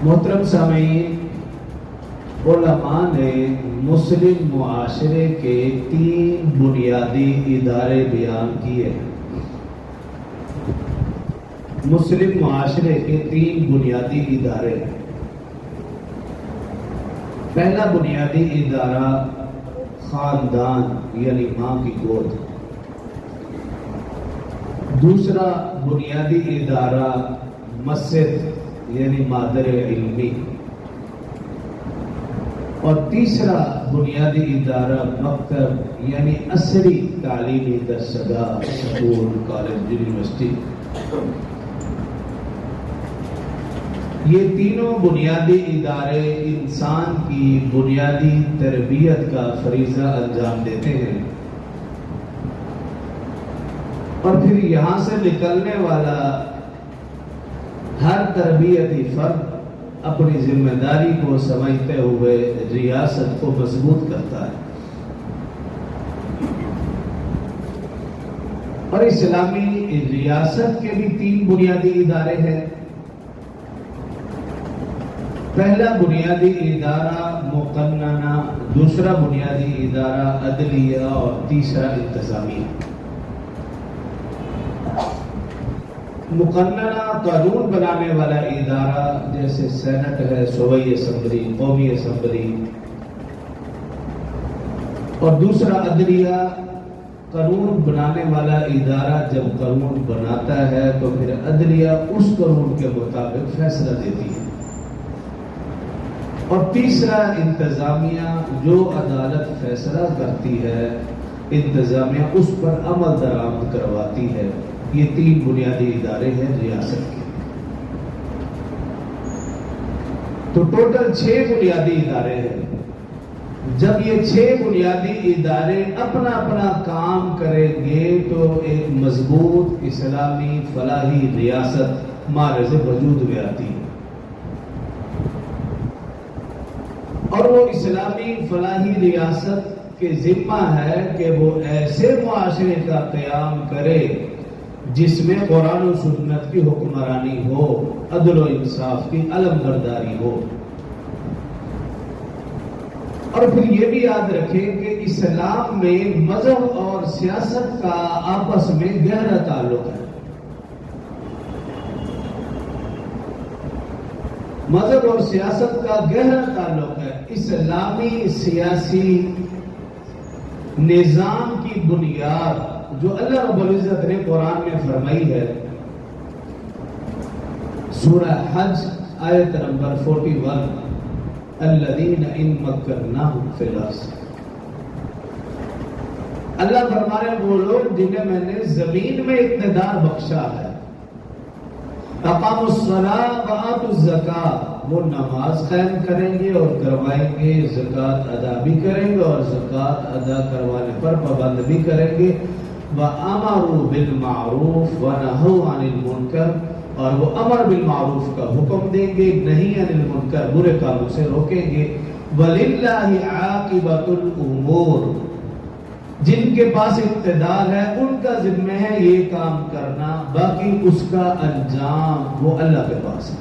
محترم سامعین، علماء نے مسلم معاشرے کے 3 بنیادی ادارے بیان کیے ہیں۔ مسلم معاشرے کے 3 بنیادی ادارے ہیں۔ پہلا بنیادی ادارہ خاندان یعنی ماں کی گود، دوسرا بنیادی ادارہ مسجد یعنی مادر علمی، اور تیسرا بنیادی ادارہ مکتب یعنی عصری تعلیمی درسگاہ، سکول، کالج، یونیورسٹی۔ یہ تینوں بنیادی ادارے انسان کی بنیادی تربیت کا فریضہ انجام دیتے ہیں، اور پھر یہاں سے نکلنے والا ہر تربیتی فرد اپنی ذمہ داری کو سمجھتے ہوئے ریاست کو مضبوط کرتا ہے۔ اور اسلامی ریاست کے بھی 3 بنیادی ادارے ہیں۔ پہلا بنیادی ادارہ مقننہ، دوسرا بنیادی ادارہ عدلیہ، اور تیسرا انتظامیہ۔ مقننہ قانون بنانے والا ادارہ جیسے سینٹ ہے، صوبائی اسمبلی، قومی اسمبلی، اور دوسرا عدلیہ قانون بنانے والا ادارہ جب قانون بناتا ہے تو پھر عدلیہ اس قانون کے مطابق فیصلہ دیتی ہے، اور تیسرا انتظامیہ جو عدالت فیصلہ کرتی ہے، انتظامیہ اس پر عمل درآمد کرواتی ہے۔ یہ 3 بنیادی ادارے ہیں ریاست کے۔ تو ٹوٹل 6 بنیادی ادارے ہیں۔ جب یہ 6 بنیادی ادارے اپنا اپنا کام کریں گے تو ایک مضبوط اسلامی فلاحی ریاست معرض وجود میں آتی ہے، اور وہ اسلامی فلاحی ریاست کے ذمہ ہے کہ وہ ایسے معاشرے کا قیام کرے جس میں قرآن و سنت کی حکمرانی ہو، عدل و انصاف کی علمبرداری ہو۔ اور پھر یہ بھی یاد رکھیں کہ اسلام میں مذہب اور سیاست کا آپس میں گہرا تعلق ہے۔ مذہب اور سیاست کا گہرا تعلق ہے۔ اسلامی سیاسی نظام کی بنیاد جو اللہ رب العزت نے قرآن میں فرمائی ہے، سورہ حج آیت نمبر 41، الذین ان مکناہم فی الارض۔ اللہ فرما رہے ہیں وہ لوگ جنہیں میں نے زمین میں اقتدار بخشا ہے، اقاموا الصلاۃ وآتوا الزکاۃ، وہ نماز قائم کریں گے اور کروائیں گے، زکوٰۃ ادا بھی کریں گے اور زکوٰۃ ادا کروانے پر پابند بھی کریں گے، وَأَمَرُوا بِالْمَعْرُوفِ وَنَهَوْا عَنِ الْمُنكَرِ، اور وہ امر بالمعروف کا حکم دیں گے، نہیں عن المنکر، برے کاموں سے روکیں گے۔ وَلِلَّهِ عَاقِبَةُ الْأُمُورِ، جن کے پاس اقتدار ہے ان کا ذمہ ہے یہ کام کرنا، باقی اس کا انجام وہ اللہ کے پاس ہے۔